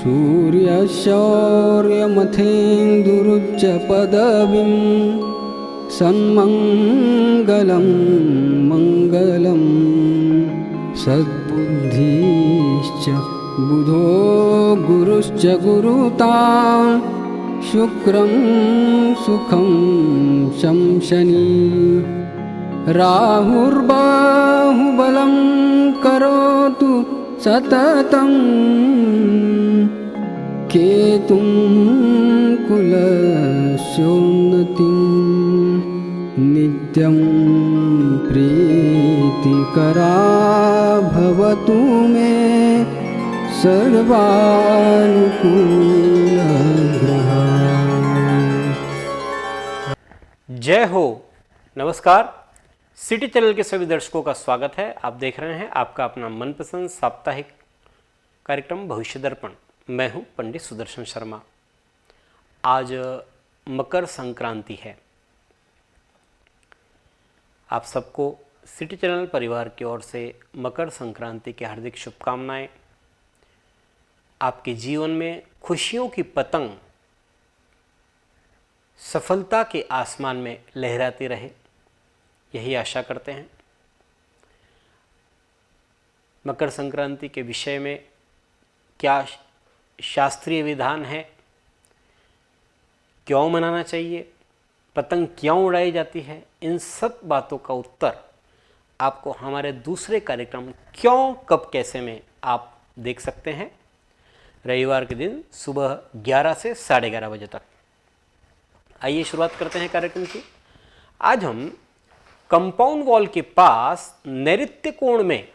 सूर्यशौर्यमथेन्दुरुच्च पदवीं सन्मङ्गलं मङ्गलं सद्बुद्धिश्च बुधो गुरुश्च गुरुतां शुक्रं सुखं शंशनी राहुर्बाहुबलं करोतु सततं केतुं कुलस्योन्नतिं नित्यं प्रीतिकरा भवतु मे सर्वानुकूलग्रहा। जय हो। नमस्कार। सिटी चैनल के सभी दर्शकों का स्वागत है। आप देख रहे हैं आपका अपना मनपसंद साप्ताहिक कार्यक्रम भविष्य दर्पण। मैं हूं पंडित सुदर्शन शर्मा। आज मकर संक्रांति है। आप सबको सिटी चैनल परिवार की ओर से मकर संक्रांति की हार्दिक शुभकामनाएं। आपके जीवन में खुशियों की पतंग सफलता के आसमान में लहराती रहे, यही आशा करते हैं। मकर संक्रांति के विषय में क्या शास्त्रीय विधान है, क्यों मनाना चाहिए, पतंग क्यों उड़ाई जाती है, इन सब बातों का उत्तर आपको हमारे दूसरे कार्यक्रम क्यों कब कैसे में आप देख सकते हैं, रविवार के दिन सुबह 11 से 11:30 बजे तक। आइए शुरुआत करते हैं कार्यक्रम की। आज हम कंपाउंड वॉल के पास नैऋत्य कोण में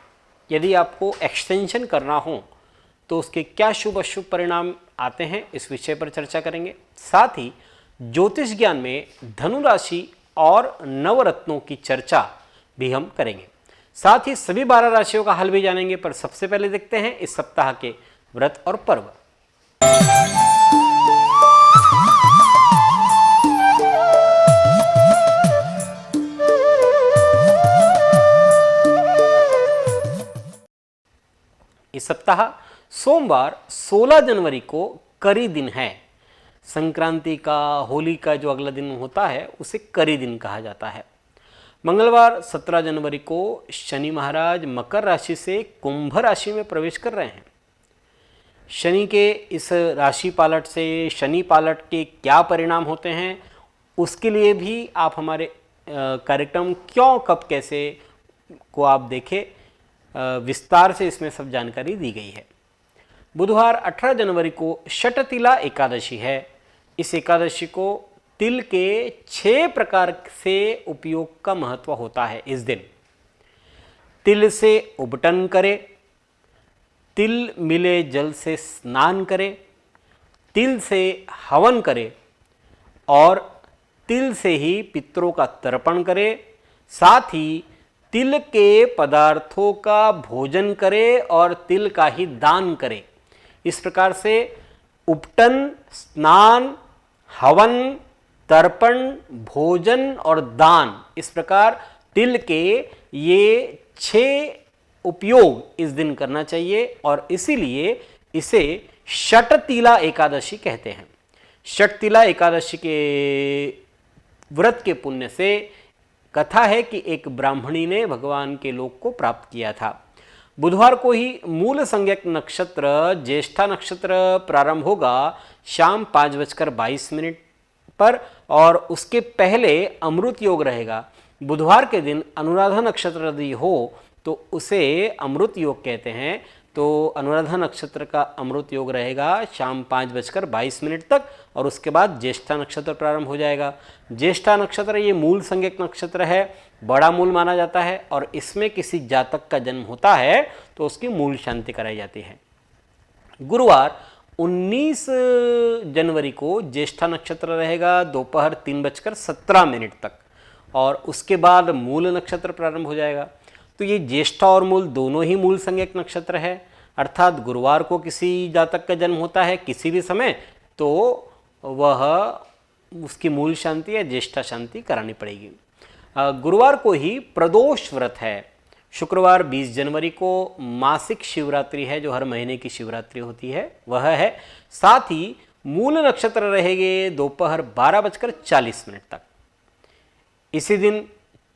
यदि आपको एक्सटेंशन करना हो तो उसके क्या शुभ अशुभ परिणाम आते हैं, इस विषय पर चर्चा करेंगे। साथ ही ज्योतिष ज्ञान में धनु राशि और नवरत्नों की चर्चा भी हम करेंगे। साथ ही सभी 12 राशियों का हल भी जानेंगे। पर सबसे पहले देखते हैं इस सप्ताह के व्रत और पर्व। इस सप्ताह सोमवार 16 जनवरी को करी दिन है। संक्रांति का, होली का जो अगला दिन होता है उसे करी दिन कहा जाता है। मंगलवार 17 जनवरी को शनि महाराज मकर राशि से कुंभ राशि में प्रवेश कर रहे हैं। शनि के इस राशि पालट से, शनि पालट के क्या परिणाम होते हैं, उसके लिए भी आप हमारे कार्यक्रम क्यों कब कैसे को आप देखें, विस्तार से इसमें सब जानकारी दी गई है। बुधवार 18 जनवरी को षटतिला एकादशी है। इस एकादशी को तिल के 6 प्रकार से उपयोग का महत्व होता है। इस दिन तिल से उबटन करे, तिल मिले जल से स्नान करे, तिल से हवन करे और तिल से ही पितरों का तर्पण करे। साथ ही तिल के पदार्थों का भोजन करे और तिल का ही दान करे। इस प्रकार से उपटन, स्नान, हवन, तर्पण, भोजन और दान, इस प्रकार तिल के ये 6 उपयोग इस दिन करना चाहिए और इसीलिए इसे षटतिला एकादशी कहते हैं। षटतिला एकादशी के व्रत के पुण्य से कथा है कि एक ब्राह्मणी ने भगवान के लोक को प्राप्त किया था। बुधवार को ही मूल संज्ञक नक्षत्र ज्येष्ठा नक्षत्र प्रारंभ होगा शाम 5:22 पर और उसके पहले अमृत योग रहेगा। बुधवार के दिन अनुराधा नक्षत्र यदि हो तो उसे अमृत योग कहते हैं। तो अनुराधा नक्षत्र का अमृत योग रहेगा शाम 5:22 तक और उसके बाद ज्येष्ठा नक्षत्र प्रारंभ हो जाएगा। ज्येष्ठा नक्षत्र ये मूल संज्ञक नक्षत्र है, बड़ा मूल माना जाता है और इसमें किसी जातक का जन्म होता है तो उसकी मूल शांति कराई जाती है। गुरुवार 19 जनवरी को ज्येष्ठा नक्षत्र रहेगा दोपहर 3:17 तक और उसके बाद मूल नक्षत्र प्रारंभ हो जाएगा। तो ये ज्येष्ठा और मूल दोनों ही मूल संज्ञक नक्षत्र है, अर्थात गुरुवार को किसी जातक का जन्म होता है किसी भी समय तो वह उसकी मूल शांति या ज्येष्ठा शांति करानी पड़ेगी। गुरुवार को ही प्रदोष व्रत है। शुक्रवार 20 जनवरी को मासिक शिवरात्रि है, जो हर महीने की शिवरात्रि होती है वह है। साथ ही मूल नक्षत्र रहेंगे दोपहर 12:40 तक। इसी दिन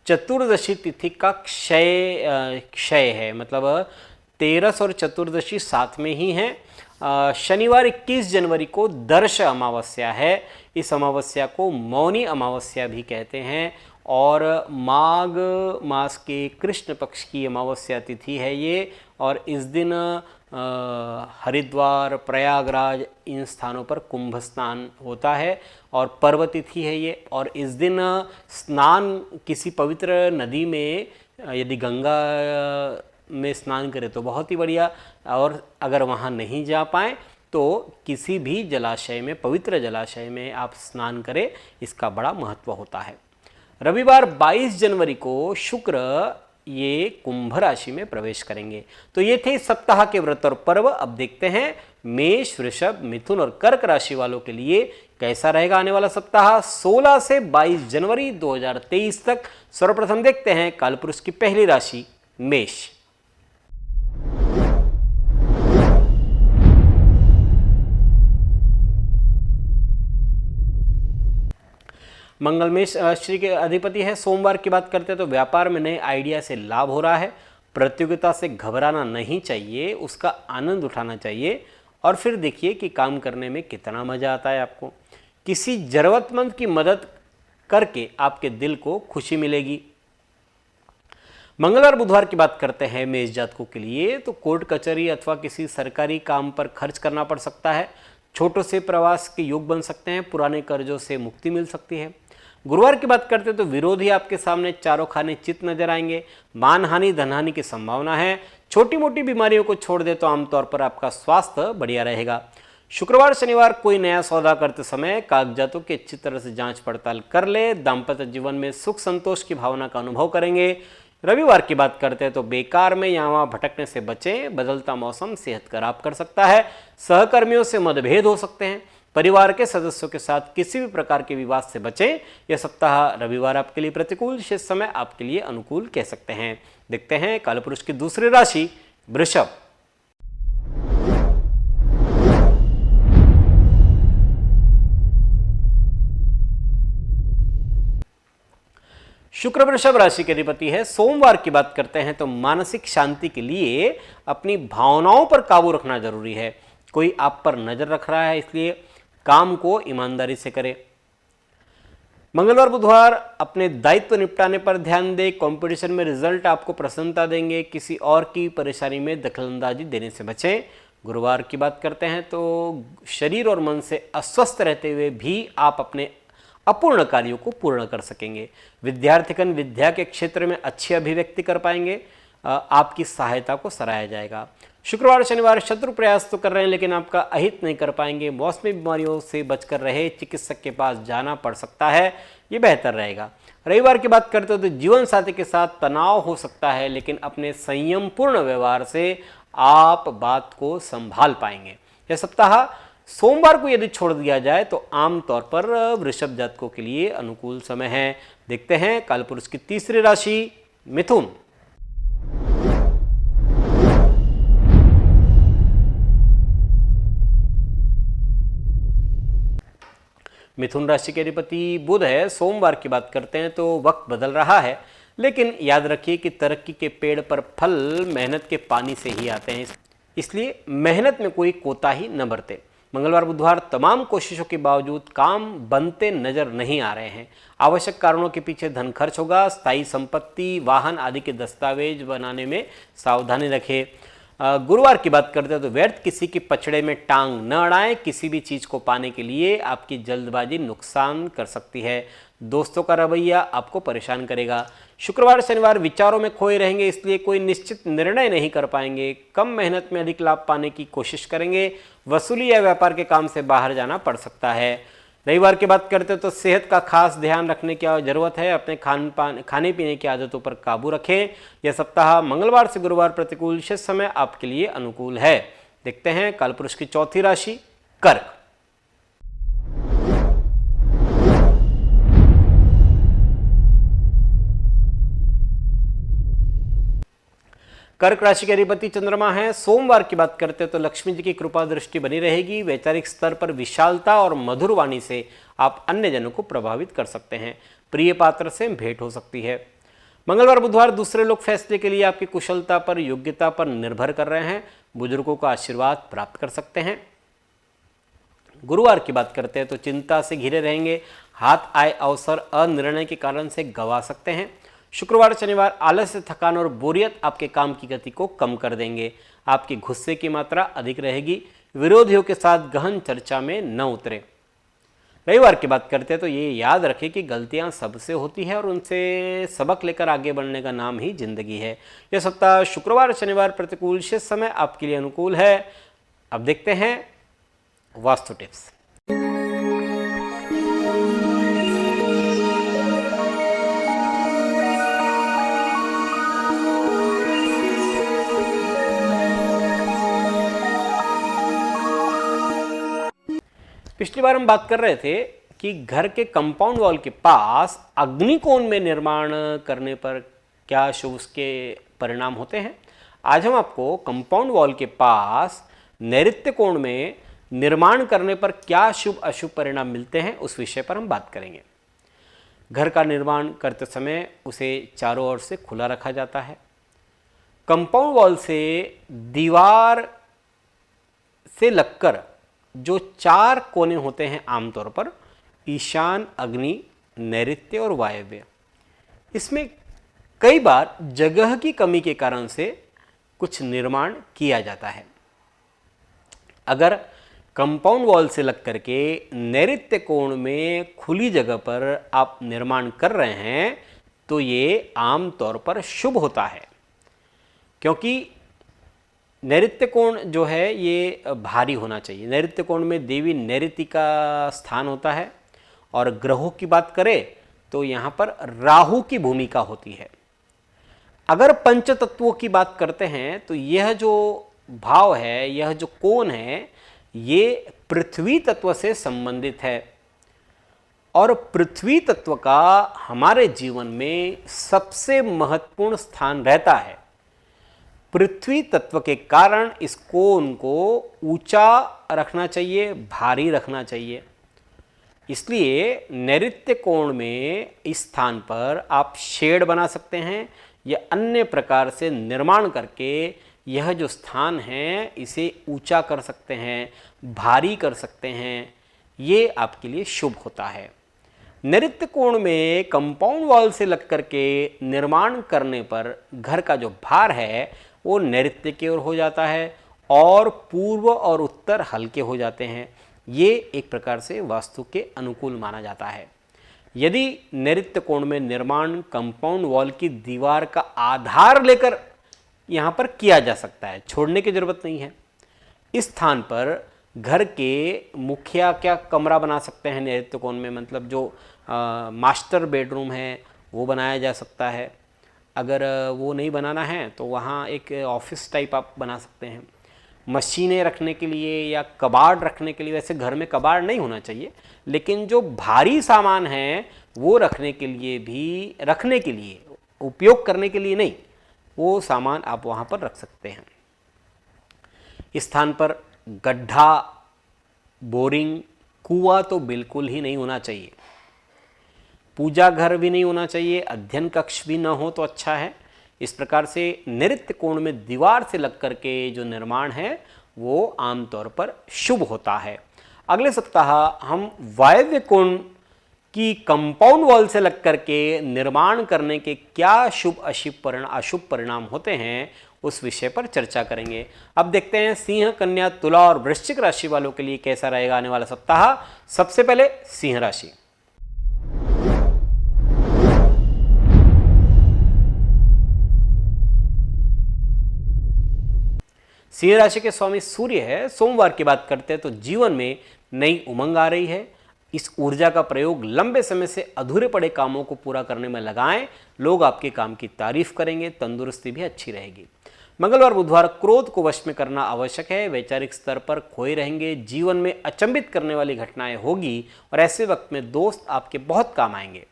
चतुर्दशी तिथि का क्षय है, मतलब 13 और चतुर्दशी साथ में ही है। शनिवार 21 जनवरी को दर्श अमावस्या है। इस अमावस्या को मौनी अमावस्या भी कहते हैं और माघ मास के कृष्ण पक्ष की अमावस्या तिथि है ये। और इस दिन हरिद्वार, प्रयागराज इन स्थानों पर कुंभ स्नान होता है और पर्व तिथि है ये। और इस दिन स्नान किसी पवित्र नदी में, यदि गंगा में स्नान करें तो बहुत ही बढ़िया, और अगर वहाँ नहीं जा पाएँ तो किसी भी जलाशय में, पवित्र जलाशय में आप स्नान करें, इसका बड़ा महत्व होता है। रविवार 22 जनवरी को शुक्र ये कुंभ राशि में प्रवेश करेंगे। तो ये थे इस सप्ताह के व्रत और पर्व। अब देखते हैं मेष, वृषभ, मिथुन और कर्क राशि वालों के लिए कैसा रहेगा आने वाला सप्ताह 16 से 22 जनवरी 2023 तक। सर्वप्रथम देखते हैं कालपुरुष की पहली राशि मेष। मंगल मेष राशि के अधिपति है। सोमवार की बात करते हैं तो व्यापार में नए आइडिया से लाभ हो रहा है। प्रतियोगिता से घबराना नहीं चाहिए, उसका आनंद उठाना चाहिए और फिर देखिए कि काम करने में कितना मजा आता है आपको। किसी जरूरतमंद की मदद करके आपके दिल को खुशी मिलेगी। मंगलवार बुधवार की बात करते हैं मेष जातकों के लिए, तो कोर्ट कचहरी अथवा किसी सरकारी काम पर खर्च करना पड़ सकता है। छोटों से प्रवास के योग बन सकते हैं। पुराने कर्जों से मुक्ति मिल सकती है। गुरुवार की बात करते हैं तो विरोधी आपके सामने चारों खाने चित नजर आएंगे। मानहानि, धनहानि की संभावना है। छोटी मोटी बीमारियों को छोड़ दे तो आमतौर पर आपका स्वास्थ्य बढ़िया रहेगा। शुक्रवार शनिवार कोई नया सौदा करते समय कागजातों की अच्छी तरह से जांच पड़ताल कर ले। दाम्पत्य जीवन में सुख संतोष की भावना का अनुभव करेंगे। रविवार की बात करते हैं तो बेकार में यहाँ वहाँ भटकने से बचें। बदलता मौसम सेहत खराब कर सकता है। सहकर्मियों से मतभेद हो सकते हैं। परिवार के सदस्यों के साथ किसी भी प्रकार के विवाद से बचें। यह सप्ताह रविवार आपके लिए प्रतिकूल, शेष समय आपके लिए अनुकूल कह सकते हैं। देखते हैं कालपुरुष की दूसरी राशि वृषभ। शुक्र वृषभ राशि के अधिपति है। सोमवार की बात करते हैं तो मानसिक शांति के लिए अपनी भावनाओं पर काबू रखना जरूरी है। कोई आप पर नजर रख रहा है, इसलिए काम को ईमानदारी से करें। मंगलवार बुधवार अपने दायित्व निपटाने पर ध्यान दें। कंपटीशन में रिजल्ट आपको प्रसन्नता देंगे। किसी और की परेशानी में दखलंदाजी देने से बचें। गुरुवार की बात करते हैं तो शरीर और मन से अस्वस्थ रहते हुए भी आप अपने अपूर्ण कार्यों को पूर्ण कर सकेंगे। विद्यार्थीगण विद्या के क्षेत्र में अच्छी अभिव्यक्ति कर पाएंगे। आपकी सहायता को सराहा जाएगा। शुक्रवार शनिवार शत्रु प्रयास तो कर रहे हैं लेकिन आपका अहित नहीं कर पाएंगे। मौसमी बीमारियों से बचकर रहे। चिकित्सक के पास जाना पड़ सकता है, ये बेहतर रहेगा। रविवार की बात करते हो तो जीवन साथी के साथ तनाव हो सकता है, लेकिन अपने संयमपूर्ण व्यवहार से आप बात को संभाल पाएंगे। यह सप्ताह सोमवार को यदि छोड़ दिया जाए तो आमतौर पर वृषभ जातकों के लिए अनुकूल समय है। देखते हैं कालपुरुष की तीसरी राशि मिथुन। मिथुन राशि के अधिपति बुध है। सोमवार की बात करते हैं तो वक्त बदल रहा है, लेकिन याद रखिए कि तरक्की के पेड़ पर फल मेहनत के पानी से ही आते हैं, इसलिए मेहनत में कोई कोताही न बरते। मंगलवार बुधवार तमाम कोशिशों के बावजूद काम बनते नजर नहीं आ रहे हैं। आवश्यक कारणों के पीछे धन खर्च होगा। स्थायी संपत्ति, वाहन आदि के दस्तावेज बनाने में सावधानी रखें। गुरुवार की बात करते हैं तो व्यर्थ किसी की पचड़े में टांग न अड़ाएं। किसी भी चीज को पाने के लिए आपकी जल्दबाजी नुकसान कर सकती है। दोस्तों का रवैया आपको परेशान करेगा। शुक्रवार शनिवार विचारों में खोए रहेंगे, इसलिए कोई निश्चित निर्णय नहीं कर पाएंगे। कम मेहनत में अधिक लाभ पाने की कोशिश करेंगे। वसूली या व्यापार के काम से बाहर जाना पड़ सकता है। रविवार की बात करते हैं तो सेहत का खास ध्यान रखने की जरूरत है। अपने खाने पीने की आदतों पर काबू रखें। यह सप्ताह मंगलवार से गुरुवार प्रतिकूल, शेष समय आपके लिए अनुकूल है। देखते हैं कालपुरुष की चौथी राशि कर्क। कर्क राशि के अधिपति चंद्रमा है। सोमवार की बात करते हैं तो लक्ष्मी जी की कृपा दृष्टि बनी रहेगी। वैचारिक स्तर पर विशालता और मधुर वाणी से आप अन्य जनों को प्रभावित कर सकते हैं। प्रिय पात्र से भेंट हो सकती है। मंगलवार बुधवार दूसरे लोग फैसले के लिए आपकी कुशलता पर, योग्यता पर निर्भर कर रहे हैं। बुजुर्गों का आशीर्वाद प्राप्त कर सकते हैं। गुरुवार की बात करते हैं तो चिंता से घिरे रहेंगे। हाथ आए अवसर अनिर्णय के कारण से गंवा सकते हैं। शुक्रवार शनिवार आलस्य, थकान और बोरियत आपके काम की गति को कम कर देंगे। आपके गुस्से की मात्रा अधिक रहेगी। विरोधियों के साथ गहन चर्चा में न उतरे। रविवार की बात करते हैं तो ये याद रखें कि गलतियां सबसे होती है और उनसे सबक लेकर आगे बढ़ने का नाम ही जिंदगी है। यह सप्ताह शुक्रवार शनिवार प्रतिकूल, शेष समय आपके लिए अनुकूल है। अब देखते हैं वास्तु टिप्स। पिछली बार हम बात कर रहे थे कि घर के कंपाउंड वॉल के पास अग्निकोण में निर्माण करने पर क्या शुभ उसके परिणाम होते हैं। आज हम आपको कंपाउंड वॉल के पास नैऋत्य कोण में निर्माण करने पर क्या शुभ अशुभ परिणाम मिलते हैं उस विषय पर हम बात करेंगे। घर का निर्माण करते समय उसे चारों ओर से खुला रखा जाता है। कंपाउंड वॉल से दीवार से लगकर जो 4 कोने होते हैं आमतौर पर ईशान, अग्नि, नैऋत्य और वायव्य, इसमें कई बार जगह की कमी के कारण से कुछ निर्माण किया जाता है। अगर कंपाउंड वॉल से लग करके नैऋत्य कोण में खुली जगह पर आप निर्माण कर रहे हैं तो ये आमतौर पर शुभ होता है, क्योंकि नैऋत्य कोण जो है ये भारी होना चाहिए। नैऋत्य कोण में देवी नैऋति का स्थान होता है और ग्रहों की बात करें तो यहाँ पर राहु की भूमिका होती है। अगर पंच तत्वों की बात करते हैं तो यह जो भाव है, यह जो कोण है, ये पृथ्वी तत्व से संबंधित है और पृथ्वी तत्व का हमारे जीवन में सबसे महत्वपूर्ण स्थान रहता है। पृथ्वी तत्व के कारण इस कोण को ऊंचा रखना चाहिए, भारी रखना चाहिए। इसलिए नैऋत्य कोण में इस स्थान पर आप शेड बना सकते हैं या अन्य प्रकार से निर्माण करके यह जो स्थान है इसे ऊंचा कर सकते हैं, भारी कर सकते हैं। ये आपके लिए शुभ होता है। नैऋत्य कोण में कंपाउंड वॉल से लग करके निर्माण करने पर घर का जो भार है वो नैऋत्य की ओर हो जाता है और पूर्व और उत्तर हल्के हो जाते हैं। ये एक प्रकार से वास्तु के अनुकूल माना जाता है। यदि नैऋत्य कोण में निर्माण कंपाउंड वॉल की दीवार का आधार लेकर यहाँ पर किया जा सकता है, छोड़ने की जरूरत नहीं है। इस स्थान पर घर के मुखिया क्या कमरा बना सकते हैं नैऋत्य कोण में, मतलब जो मास्टर बेडरूम है वो बनाया जा सकता है। अगर वो नहीं बनाना है तो वहाँ एक ऑफिस टाइप आप बना सकते हैं। मशीनें रखने के लिए या कबाड़ रखने के लिए, वैसे घर में कबाड़ नहीं होना चाहिए, लेकिन जो भारी सामान है वो रखने के लिए उपयोग करने के लिए नहीं, वो सामान आप वहाँ पर रख सकते हैं। इस स्थान पर गड्ढा, बोरिंग, कुआं तो बिल्कुल ही नहीं होना चाहिए। पूजा घर भी नहीं होना चाहिए, अध्ययन कक्ष भी ना हो तो अच्छा है। इस प्रकार से नैऋत्य कोण में दीवार से लग करके जो निर्माण है वो आमतौर पर शुभ होता है। अगले सप्ताह हम वायव्य कोण की कंपाउंड वॉल से लग करके निर्माण करने के क्या शुभ अशुभ परिणाम होते हैं उस विषय पर चर्चा करेंगे। अब देखते हैं सिंह, कन्या, तुला और वृश्चिक राशि वालों के लिए कैसा रहेगा आने वाला सप्ताह। सबसे पहले सिंह राशि। सिंह राशि के स्वामी सूर्य है। सोमवार की बात करते हैं तो जीवन में नई उमंग आ रही है। इस ऊर्जा का प्रयोग लंबे समय से अधूरे पड़े कामों को पूरा करने में लगाएं। लोग आपके काम की तारीफ करेंगे, तंदुरुस्ती भी अच्छी रहेगी। मंगलवार बुधवार क्रोध को वश में करना आवश्यक है। वैचारिक स्तर पर खोए रहेंगे। जीवन में अचंभित करने वाली घटनाएं होगी और ऐसे वक्त में दोस्त आपके बहुत काम आएंगे।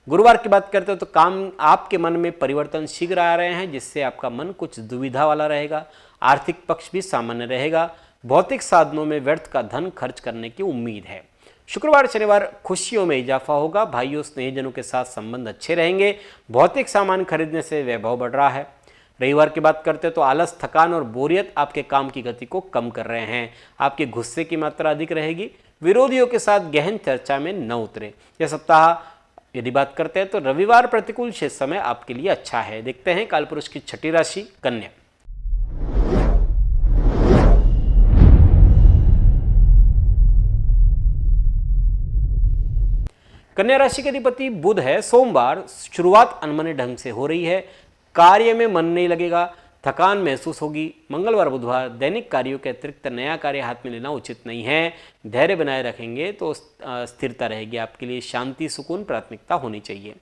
गुरुवार की बात करते हो तो काम आपके मन में परिवर्तन शीघ्र आ रहे हैं, जिससे आपका मन कुछ दुविधा वाला रहेगा। आर्थिक पक्ष भी सामान्य रहेगा। भौतिक साधनों में व्यर्थ का धन खर्च करने की उम्मीद है। शुक्रवार शनिवार खुशियों में इजाफा होगा। भाइयों स्नेहीजनों के साथ संबंध अच्छे रहेंगे। भौतिक सामान खरीदने से वैभव बढ़ रहा है। रविवार की बात करते हैं तो आलस, थकान और बोरियत आपके काम की गति को कम कर रहे हैं। आपके गुस्से की मात्रा अधिक रहेगी। विरोधियों के साथ गहन चर्चा में न उतरे। यह सप्ताह यदि बात करते हैं तो रविवार प्रतिकूल शेष समय आपके लिए अच्छा है। देखते हैं कालपुरुष की छठी राशि कन्या। कन्या राशि के अधिपति बुध है। सोमवार शुरुआत अनमने ढंग से हो रही है। कार्य में मन नहीं लगेगा, थकान महसूस होगी। मंगलवार बुधवार दैनिक कार्यों के अतिरिक्त नया कार्य हाथ में लेना उचित नहीं है। धैर्य बनाए रखेंगे तो स्थिरता रहेगी। आपके लिए शांति सुकून प्राथमिकता होनी चाहिए।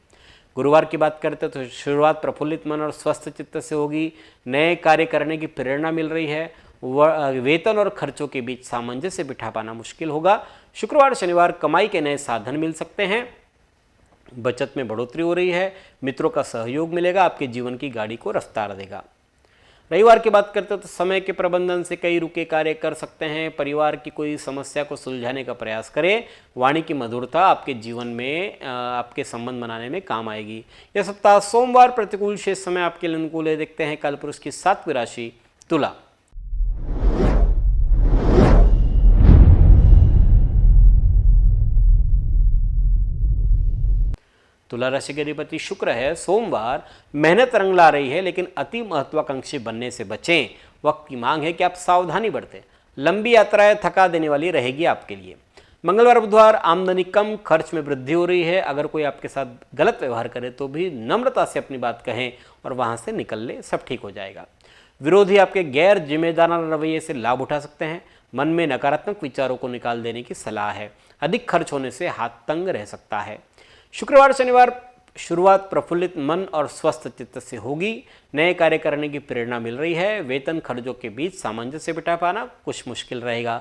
गुरुवार की बात करते तो शुरुआत प्रफुल्लित मन और स्वस्थ चित्त से होगी। नए कार्य करने की प्रेरणा मिल रही है। वेतन और खर्चों के बीच सामंजस्य बिठा पाना मुश्किल होगा। शुक्रवार शनिवार कमाई के नए साधन मिल सकते हैं। बचत में बढ़ोतरी हो रही है। मित्रों का सहयोग मिलेगा। आपके जीवन की गाड़ी को रफ्तार देगा। रविवार की बात करते हैं तो समय के प्रबंधन से कई रुके कार्य कर सकते हैं। परिवार की कोई समस्या को सुलझाने का प्रयास करें। वाणी की मधुरता आपके जीवन में आपके संबंध बनाने में काम आएगी। यह सप्ताह सोमवार प्रतिकूल शेष समय आपके लिए अनुकूल है। देखते हैं कालपुरुष की 7वीं राशि तुला। तुला राशि के अधिपति शुक्र है। सोमवार मेहनत रंग ला रही है, लेकिन अति महत्वाकांक्षी बनने से बचें। वक्त की मांग है कि आप सावधानी बरतें। लंबी यात्राएं थका देने वाली रहेगी आपके लिए। मंगलवार बुधवार आमदनी कम, खर्च में वृद्धि हो रही है। अगर कोई आपके साथ गलत व्यवहार करे तो भी नम्रता से अपनी बात कहें और वहां से निकल ले, सब ठीक हो जाएगा। विरोधी आपके गैर जिम्मेदाराना रवैये से लाभ उठा सकते हैं। मन में नकारात्मक विचारों को निकाल देने की सलाह है। अधिक खर्च होने से हाथ तंग रह सकता है। शुक्रवार शनिवार शुरुआत प्रफुल्लित मन और स्वस्थ चित्त से होगी। नए कार्य करने की प्रेरणा मिल रही है। वेतन खर्चों के बीच सामंजस्य बिठा पाना कुछ मुश्किल रहेगा।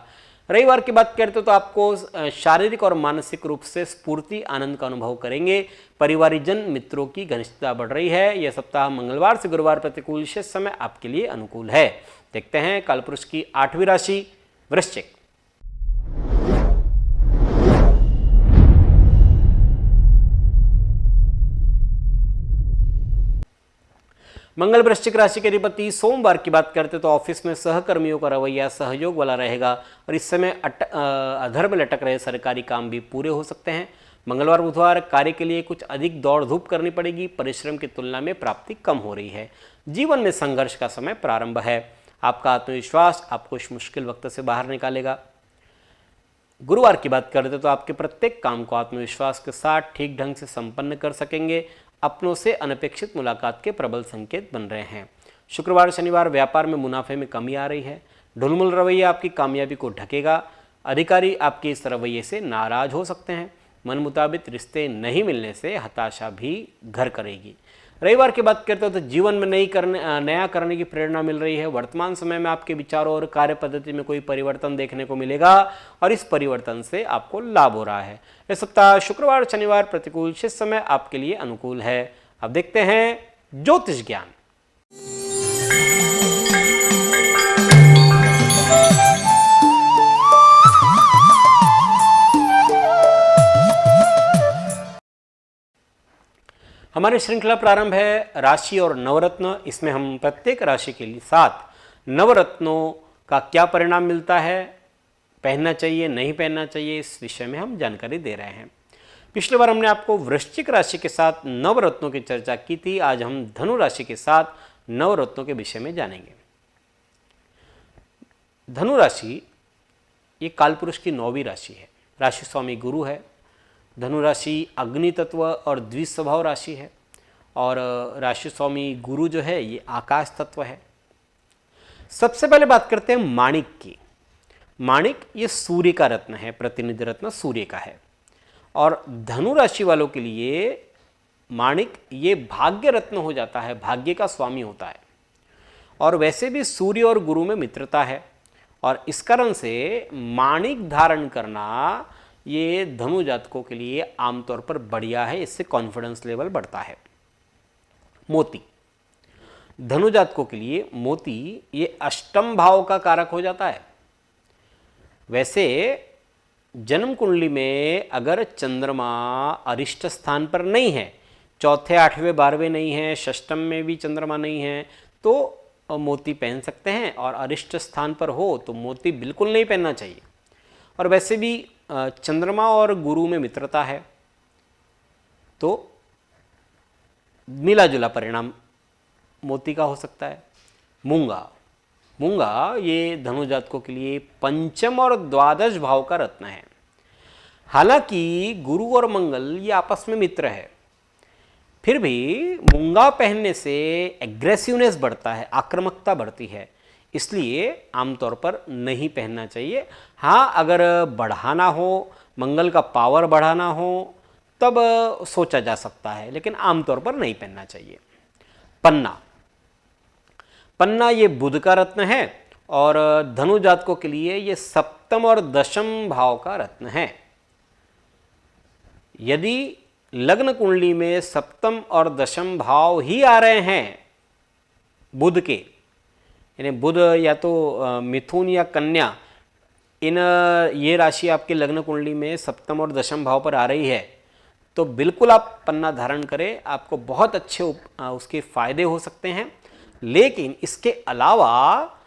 रविवार की बात करते तो आपको शारीरिक और मानसिक रूप से स्फूर्ति, आनंद का अनुभव करेंगे। परिवारजन मित्रों की घनिष्ठता बढ़ रही है। यह सप्ताह मंगलवार से गुरुवार प्रतिकूल शेष समय आपके लिए अनुकूल है। देखते हैं कालपुरुष की 8वीं राशि वृश्चिक। मंगल वृश्चिक राशि के अधिपति सोमवार की बात करते तो ऑफिस में सहकर्मियों का रवैया सहयोग वाला रहेगा और इस समय अधर में लटक रहे सरकारी काम भी पूरे हो सकते हैं। मंगलवार बुधवार कार्य के लिए कुछ अधिक दौड़ धूप करनी पड़ेगी। परिश्रम की तुलना में प्राप्ति कम हो रही है। जीवन में संघर्ष का समय प्रारंभ है। आपका आत्मविश्वास आपको इस मुश्किल वक्त से बाहर निकालेगा। गुरुवार की बात करते तो आपके प्रत्येक काम को आत्मविश्वास के साथ ठीक ढंग से संपन्न कर सकेंगे। अपनों से अनपेक्षित मुलाकात के प्रबल संकेत बन रहे हैं। शुक्रवार शनिवार व्यापार में मुनाफे में कमी आ रही है। ढुलमुल रवैया आपकी कामयाबी को ढकेगा। अधिकारी आपके इस रवैये से नाराज हो सकते हैं। मन मुताबिक रिश्ते नहीं मिलने से हताशा भी घर करेगी। रविवार की बात करते हो तो जीवन में नया करने की प्रेरणा मिल रही है। वर्तमान समय में आपके विचारों और कार्य पद्धति में कोई परिवर्तन देखने को मिलेगा और इस परिवर्तन से आपको लाभ हो रहा है। इस सप्ताह शुक्रवार शनिवार प्रतिकूल शेष समय आपके लिए अनुकूल है। अब देखते हैं ज्योतिष ज्ञान। हमारी श्रृंखला प्रारंभ है राशि और नवरत्न। इसमें हम प्रत्येक राशि के लिए 7 नवरत्नों का क्या परिणाम मिलता है, पहनना चाहिए नहीं पहनना चाहिए, इस विषय में हम जानकारी दे रहे हैं। पिछले बार हमने आपको वृश्चिक राशि के साथ नवरत्नों की चर्चा की थी। आज हम धनु राशि के साथ नवरत्नों के विषय में जानेंगे। धनु राशि ये कालपुरुष की 9वीं राशि है। राशि स्वामी गुरु है। धनु राशि अग्नि तत्व और द्विज स्वभाव राशि है और राशि स्वामी गुरु जो है ये आकाश तत्व है। सबसे पहले बात करते हैं माणिक की। माणिक ये सूर्य का रत्न है, प्रतिनिधि रत्न सूर्य का है और धनु राशि वालों के लिए माणिक ये भाग्य रत्न हो जाता है, भाग्य का स्वामी होता है। और वैसे भी सूर्य और गुरु में मित्रता है और इस कारण से माणिक धारण करना ये धनु जातकों के लिए आमतौर पर बढ़िया है, इससे कॉन्फिडेंस लेवल बढ़ता है। मोती, धनु जातकों के लिए मोती ये अष्टम भाव का कारक हो जाता है। वैसे जन्म कुंडली में अगर चंद्रमा अरिष्ट स्थान पर नहीं है, चौथे, आठवें, 12वें नहीं है, षष्टम में भी चंद्रमा नहीं है, तो मोती पहन सकते हैं। और अरिष्ट स्थान पर हो तो मोती बिल्कुल नहीं पहनना चाहिए। और वैसे भी चंद्रमा और गुरु में मित्रता है, तो मिला जुला परिणाम मोती का हो सकता है। मूंगा, मूंगा ये धनु जातकों के लिए पंचम और द्वादश भाव का रत्न है। हालांकि गुरु और मंगल ये आपस में मित्र है, फिर भी मूंगा पहनने से एग्रेसिवनेस बढ़ता है, आक्रामकता बढ़ती है, इसलिए आमतौर पर नहीं पहनना चाहिए। हाँ, अगर बढ़ाना हो, मंगल का पावर बढ़ाना हो, तब सोचा जा सकता है, लेकिन आमतौर पर नहीं पहनना चाहिए। पन्ना, पन्ना ये बुध का रत्न है और धनु जातकों के लिए ये सप्तम और दशम भाव का रत्न है। यदि लग्न कुंडली में सप्तम और दशम भाव ही आ रहे हैं बुध के, यानी बुध या तो मिथुन या कन्या, इन ये राशि आपके लग्न कुंडली में सप्तम और दशम भाव पर आ रही है, तो बिल्कुल आप पन्ना धारण करें, आपको बहुत अच्छे उसके फायदे हो सकते हैं। लेकिन इसके अलावा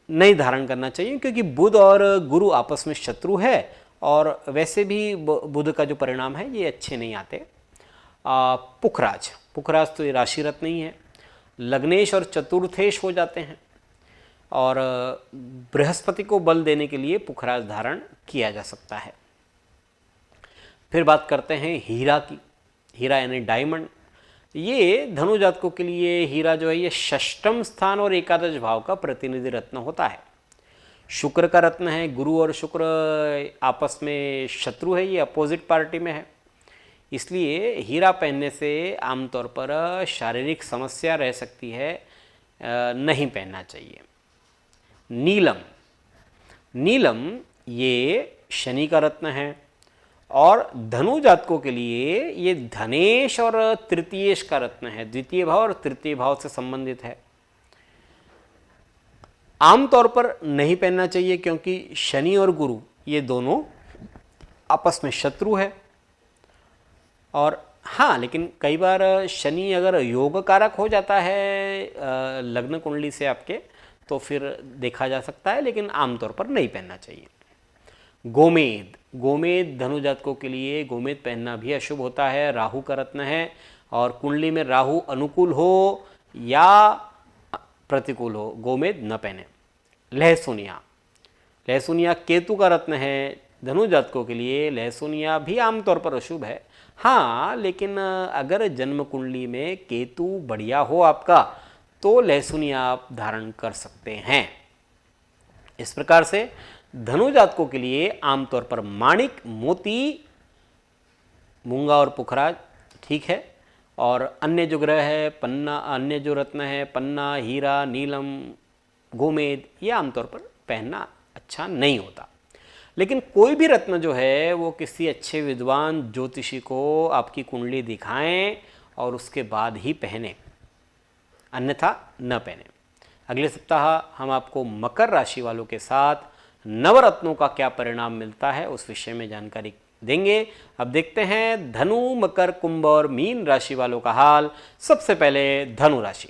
नहीं धारण करना चाहिए, क्योंकि बुध और गुरु आपस में शत्रु है और वैसे भी बुध का जो परिणाम है ये अच्छे नहीं आते। पुखराज, पुखराज तो ये राशि रत्न नहीं है, लग्नेश और चतुर्थेश हो जाते हैं और बृहस्पति को बल देने के लिए पुखराज धारण किया जा सकता है। फिर बात करते हैं हीरा की। हीरा यानी डायमंड, ये धनु जातकों के लिए हीरा जो है ये षष्टम स्थान और एकादश भाव का प्रतिनिधि रत्न होता है। शुक्र का रत्न है, गुरु और शुक्र आपस में शत्रु है, ये अपोजिट पार्टी में है, इसलिए हीरा पहनने से आमतौर पर शारीरिक समस्या रह सकती है, नहीं पहनना चाहिए। नीलम, नीलम ये शनि का रत्न है और धनु जातकों के लिए ये धनेश और तृतीयेश का रत्न है, द्वितीय भाव और तृतीय भाव से संबंधित है। आमतौर पर नहीं पहनना चाहिए क्योंकि शनि और गुरु ये दोनों आपस में शत्रु है। और हाँ, लेकिन कई बार शनि अगर योग कारक हो जाता है लग्न कुंडली से आपके, तो फिर देखा जा सकता है, लेकिन आमतौर पर नहीं पहनना चाहिए। गोमेद, गोमेद धनु जातकों के लिए गोमेद पहनना भी अशुभ होता है, राहु का रत्न है और कुंडली में राहु अनुकूल हो या प्रतिकूल हो, गोमेद न पहने। लहसुनिया, लहसुनिया केतु का रत्न है, धनु जातकों के लिए लहसुनिया भी आमतौर पर अशुभ है। हाँ, लेकिन अगर जन्म कुंडली में केतु बढ़िया हो आपका, तो लहसुनिया आप धारण कर सकते हैं। इस प्रकार से धनु जातकों के लिए आमतौर पर माणिक, मोती, मूंगा और पुखराज ठीक है, और अन्य जो ग्रह है पन्ना, अन्य जो रत्न है पन्ना, हीरा, नीलम, गोमेद, ये आमतौर पर पहनना अच्छा नहीं होता। लेकिन कोई भी रत्न जो है वो किसी अच्छे विद्वान ज्योतिषी को आपकी कुंडली दिखाएं और उसके बाद ही पहने, अन्यथा न पहने। अगले सप्ताह हम आपको मकर राशि वालों के साथ नवरत्नों का क्या परिणाम मिलता है उस विषय में जानकारी देंगे। अब देखते हैं धनु, मकर, कुंभ और मीन राशि वालों का हाल। सबसे पहले धनु राशि।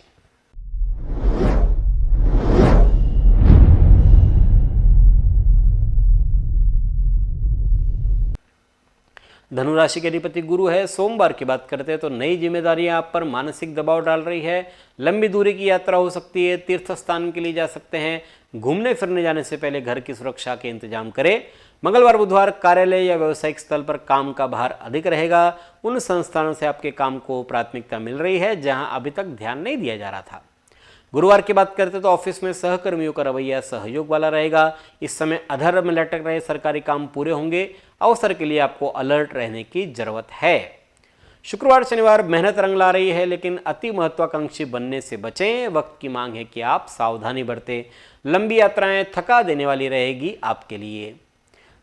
धनु राशि के अधिपति गुरु है। सोमवार की बात करते हैं तो नई जिम्मेदारियां आप पर मानसिक दबाव डाल रही है। लंबी दूरी की यात्रा हो सकती है, तीर्थ स्थान के लिए जा सकते हैं। घूमने फिरने जाने से पहले घर की सुरक्षा के इंतजाम करें। मंगलवार बुधवार कार्यालय या व्यावसायिक स्थल पर काम का भार अधिक रहेगा। उन संस्थानों से आपके काम को प्राथमिकता मिल रही है जहां अभी तक ध्यान नहीं दिया जा रहा था। गुरुवार की बात करते तो ऑफिस में सहकर्मियों का रवैया सहयोग वाला रहेगा। इस समय अधर में लटक रहे सरकारी काम पूरे होंगे। अवसर के लिए आपको अलर्ट रहने की जरूरत है। शुक्रवार शनिवार मेहनत रंग ला रही है, लेकिन अति महत्वाकांक्षी बनने से बचें। वक्त की मांग है कि आप सावधानी बरतें। लंबी यात्राएं थका देने वाली रहेगी आपके लिए।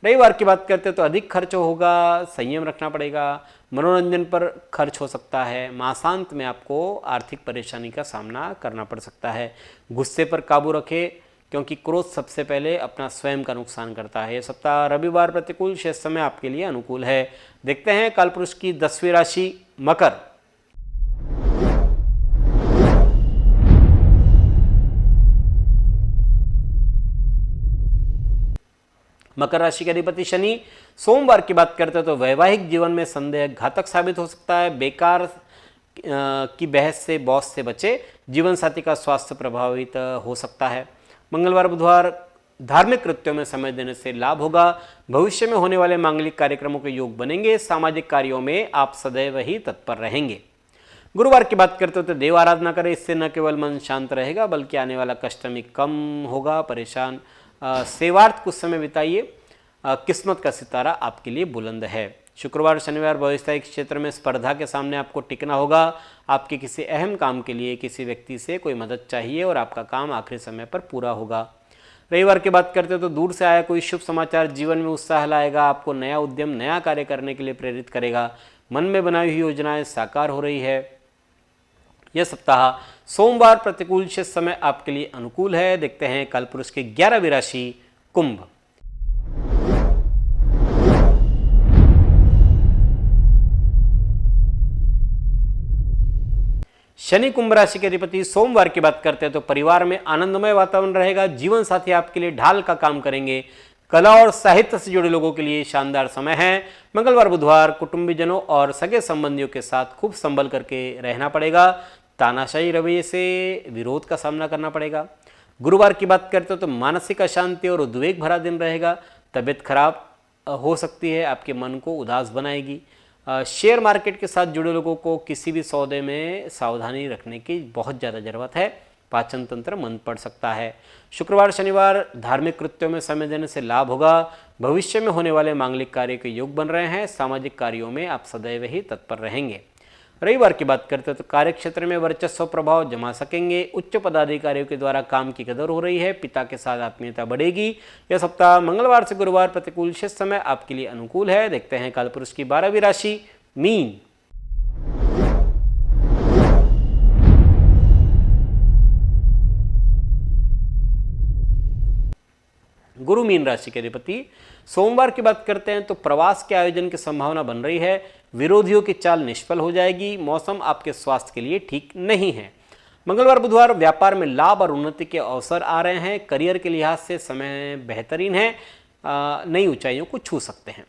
रविवार की बात करते हैं तो अधिक खर्च होगा, संयम रखना पड़ेगा, मनोरंजन पर खर्च हो सकता है, मासांत में आपको आर्थिक परेशानी का सामना करना पड़ सकता है। गुस्से पर काबू रखें क्योंकि क्रोध सबसे पहले अपना स्वयं का नुकसान करता है। यह सप्ताह रविवार प्रतिकूल, शेष समय आपके लिए अनुकूल है। देखते हैं कालपुरुष की 10वीं राशि मकर। मकर राशि के अधिपति शनि। सोमवार की बात करते हैं तो वैवाहिक जीवन में संदेह घातक साबित हो सकता है। बेकार की बहस से, बॉस से बचे। जीवन साथी का स्वास्थ्य प्रभावित हो सकता है। मंगलवार बुधवार धार्मिक कृत्यों में समय देने से लाभ होगा। भविष्य में होने वाले मांगलिक कार्यक्रमों के योग बनेंगे। सामाजिक कार्यों में आप सदैव ही तत्पर रहेंगे। गुरुवार की बात करते हो तो देव आराधना करें, इससे न केवल मन शांत रहेगा बल्कि आने वाला कष्ट भी कम होगा। परेशान सेवार्थ कुछ समय बिताइए। किस्मत का सितारा आपके लिए बुलंद है। शुक्रवार शनिवार व्यवसायिक क्षेत्र में स्पर्धा के सामने आपको टिकना होगा। आपके किसी अहम काम के लिए किसी व्यक्ति से कोई मदद चाहिए और आपका काम आखिरी समय पर पूरा होगा। रविवार की बात करते हो तो दूर से आया कोई शुभ समाचार जीवन में उत्साह लाएगा। आपको नया उद्यम, नया कार्य करने के लिए प्रेरित करेगा। मन में बनाई हुई योजनाएं साकार हो रही है। यह सप्ताह सोमवार प्रतिकूल, शेष समय आपके लिए अनुकूल है। देखते हैं कालपुरुष की 11वीं राशि कुंभ। शनि कुंभ राशि के अधिपति। सोमवार की बात करते हैं तो परिवार में आनंदमय वातावरण रहेगा। जीवन साथी आपके लिए ढाल का काम करेंगे। कला और साहित्य से जुड़े लोगों के लिए शानदार समय है। मंगलवार बुधवार कुटुंबीजनों और सगे संबंधियों के साथ खूब संभल करके रहना पड़ेगा। तानाशाही रवैये से विरोध का सामना करना पड़ेगा। गुरुवार की बात करते हो तो मानसिक अशांति और उद्वेग भरा दिन रहेगा। तबीयत खराब हो सकती है, आपके मन को उदास बनाएगी। शेयर मार्केट के साथ जुड़े लोगों को किसी भी सौदे में सावधानी रखने की बहुत ज़्यादा ज़रूरत है। पाचन तंत्र मंद पड़ सकता है। शुक्रवार शनिवार धार्मिक कृत्यों में समय देने से लाभ होगा। भविष्य में होने वाले मांगलिक कार्य के योग बन रहे हैं। सामाजिक कार्यों में आप सदैव ही तत्पर रहेंगे। रविवार की बात करते हैं तो कार्य क्षेत्र में वर्चस्व प्रभाव जमा सकेंगे। उच्च पदाधिकारियों के द्वारा काम की कदर हो रही है। पिता के साथ आत्मीयता बढ़ेगी। यह सप्ताह मंगलवार से गुरुवार प्रतिकूल, शेष समय आपके लिए अनुकूल है। देखते हैं कालपुरुष की 12वीं राशि मीन। गुरु मीन राशि के अधिपति। सोमवार की बात करते हैं तो प्रवास के आयोजन की संभावना बन रही है। विरोधियों की चाल निष्फल हो जाएगी। मौसम आपके स्वास्थ्य के लिए ठीक नहीं है। मंगलवार बुधवार व्यापार में लाभ और उन्नति के अवसर आ रहे हैं। करियर के लिहाज से समय बेहतरीन है। नई ऊंचाइयों को छू सकते हैं।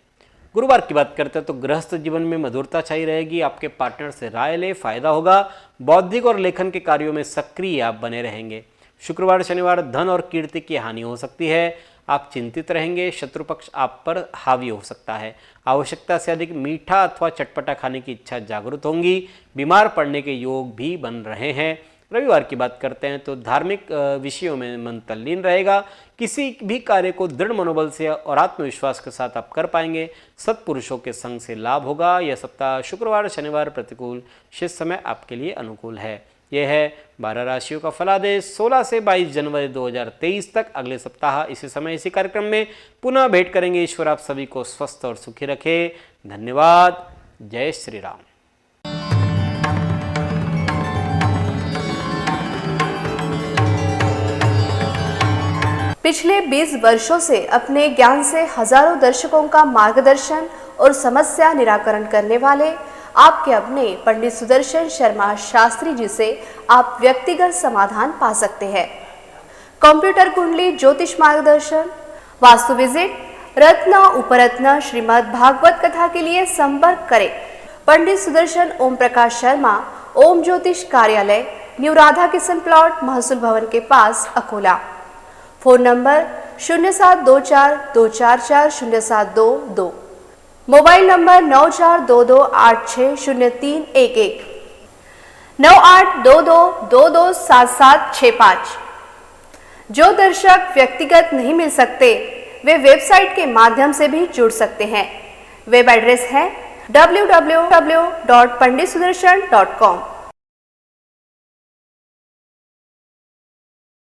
गुरुवार की बात करते हैं तो गृहस्थ जीवन में मधुरता छाई रहेगी। आपके पार्टनर से राय ले, फायदा होगा। बौद्धिक और लेखन के कार्यों में सक्रिय आप बने रहेंगे। शुक्रवार शनिवार धन और कीर्ति की हानि हो सकती है। आप चिंतित रहेंगे। शत्रु पक्ष आप पर हावी हो सकता है। आवश्यकता से अधिक मीठा अथवा चटपटा खाने की इच्छा जागृत होंगी। बीमार पड़ने के योग भी बन रहे हैं। रविवार की बात करते हैं तो धार्मिक विषयों में मन तल्लीन रहेगा। किसी भी कार्य को दृढ़ मनोबल से और आत्मविश्वास के साथ आप कर पाएंगे। सत्पुरुषों के संग से लाभ होगा। यह सप्ताह शुक्रवार शनिवार प्रतिकूल, शेष समय आपके लिए अनुकूल है। यह है 12 राशियों का फलादेश 16 से 22 जनवरी 2023 तक। अगले सप्ताह इसी समय इसी कार्यक्रम में पुनः भेंट करेंगे। ईश्वर आप सभी को स्वस्थ और सुखी रखे। धन्यवाद। जय श्री राम। पिछले 20 वर्षों से अपने ज्ञान से हजारों दर्शकों का मार्गदर्शन और समस्या निराकरण करने वाले आपके अपने पंडित सुदर्शन शर्मा शास्त्री जी से आप व्यक्तिगत समाधान पा सकते हैं। कंप्यूटर कुंडली ज्योतिष मार्गदर्शन, वास्तु विजिट, रत्न उपरत्न श्रीमद् भागवत कथा के लिए संपर्क करें पंडित सुदर्शन ओम प्रकाश शर्मा, ओम ज्योतिष कार्यालय, न्यू राधा किशन प्लॉट, महसूल भवन के पास, Akola. Phone number 0724244072, mobile number 9422860311, 9822227765। जो दर्शक व्यक्तिगत नहीं मिल सकते वे वेबसाइट के माध्यम से भी जुड़ सकते हैं। वेब एड्रेस है www.panditsudarshan.com।